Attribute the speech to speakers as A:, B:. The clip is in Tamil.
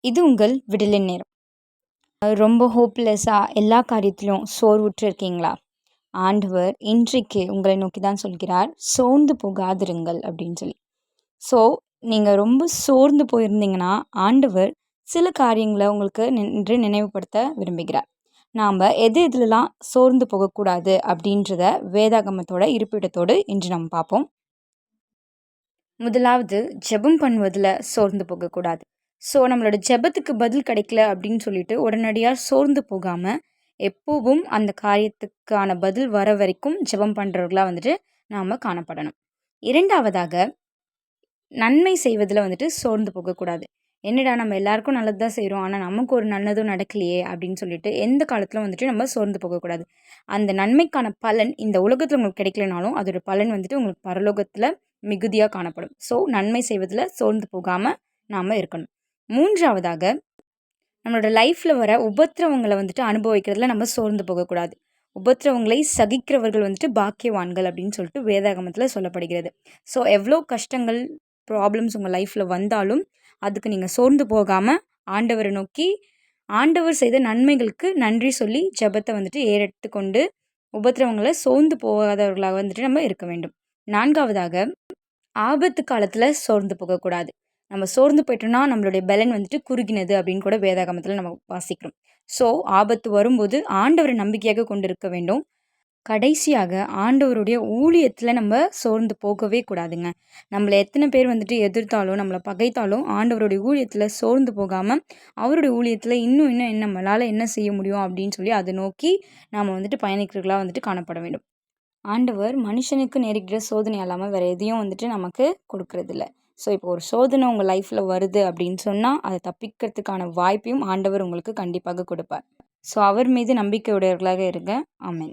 A: இது உங்கள் விடுதலை நேரம். ரொம்ப ஹோப்லெஸ்ஸாக எல்லா காரியத்திலும் சோர்வுற்று இருக்கீங்களா? ஆண்டவர் இன்றைக்கு உங்களை நோக்கி தான் சொல்கிறார், சோர்ந்து போகாதிருங்கள் அப்படின்னு சொல்லி. ஸோ நீங்கள் ரொம்ப சோர்ந்து போயிருந்தீங்கன்னா, ஆண்டவர் சில காரியங்களை உங்களுக்கு நின்று நினைவுபடுத்த விரும்புகிறார். நாம் எதுலலாம் சோர்ந்து போகக்கூடாது அப்படின்றத வேதாகமத்தோட இருப்பிடத்தோடு இன்று நம்ம பார்ப்போம். முதலாவது, ஜெபம் பண்ணுவதில் சோர்ந்து போகக்கூடாது. ஸோ நம்மளோட ஜெபத்துக்கு பதில் கிடைக்கல அப்படின்னு சொல்லிட்டு உடனடியாக சோர்ந்து போகாமல், எப்போவும் அந்த காரியத்துக்கான பதில் வர வரைக்கும் ஜெபம் பண்ணுறவர்களாக நாம் காணப்படணும். இரண்டாவதாக, நன்மை செய்வதில் சோர்ந்து போகக்கூடாது. என்னடா நம்ம எல்லாருக்கும் நல்லது தான் செய்கிறோம், ஆனால் நமக்கு ஒரு நல்லதும் நடக்கலையே அப்படின்னு சொல்லிட்டு எந்த காலத்திலும் நம்ம சோர்ந்து போகக்கூடாது. அந்த நன்மைக்கான பலன் இந்த உலகத்தில் உங்களுக்கு கிடைக்கலனாலும் அதோட பலன் உங்களுக்கு பரலோகத்தில் மிகுதியாக காணப்படும். ஸோ நன்மை செய்வதில் சோர்ந்து போகாமல் நாம் இருக்கணும். மூன்றாவதாக, நம்மளோட லைஃப்பில் வர உபத்திரவங்களை அனுபவிக்கிறதுல நம்ம சோர்ந்து போகக்கூடாது. உபத்திரவங்களை சகிக்கிறவர்கள் பாக்கியவான்கள் அப்படின்னு சொல்லிட்டு வேதாகமத்தில் சொல்லப்படுகிறது. ஸோ எவ்வளோ கஷ்டங்கள், ப்ராப்ளம்ஸ் உங்கள் லைஃப்பில் வந்தாலும் அதுக்கு நீங்கள் சோர்ந்து போகாமல் ஆண்டவரை நோக்கி ஆண்டவர் செய்த நன்மைகளுக்கு நன்றி சொல்லி ஜெபத்தை ஏறெடுத்து கொண்டு உபத்திரவங்களை சோர்ந்து போகாதவர்களாக நம்ம இருக்க வேண்டும். நான்காவதாக, ஆபத்து காலத்தில் சோர்ந்து போகக்கூடாது. நம்ம சோர்ந்து போயிட்டோம்னா நம்மளுடைய பலன் குறுகினது அப்படின்னு கூட வேதாகமத்தில் நம்ம வாசிக்கிறோம். ஸோ ஆபத்து வரும்போது ஆண்டவரை நம்பிக்கையாக கொண்டு இருக்க வேண்டும். கடைசியாக, ஆண்டவருடைய ஊழியத்தில் நம்ம சோர்ந்து போகவே கூடாதுங்க. நம்மளை எத்தனை பேர் எதிர்த்தாலும், நம்மளை பகைத்தாலும் ஆண்டவருடைய ஊழியத்தில் சோர்ந்து போகாமல், அவருடைய ஊழியத்தில் இன்னும் இன்னும் நம்மளால் என்ன செய்ய முடியும் அப்படின்னு சொல்லி அதை நோக்கி நாம் பயணிக்கிறவர்களாக காணப்பட வேண்டும். ஆண்டவர் மனுஷனுக்கு நேரிடுற சோதனை இல்லாமல் வேறு எதையும் நமக்கு கொடுக்கறதில்ல. ஸோ இப்போ ஒரு சோதனை உங்கள் லைஃப்பில் வருது அப்படின்னு சொன்னால் அதை தப்பிக்கிறதுக்கான வாய்ப்பையும் ஆண்டவர் உங்களுக்கு கண்டிப்பாக கொடுப்பார். ஸோ அவர் மீது நம்பிக்கை உடையவர்களாக இருங்க. ஆமென்.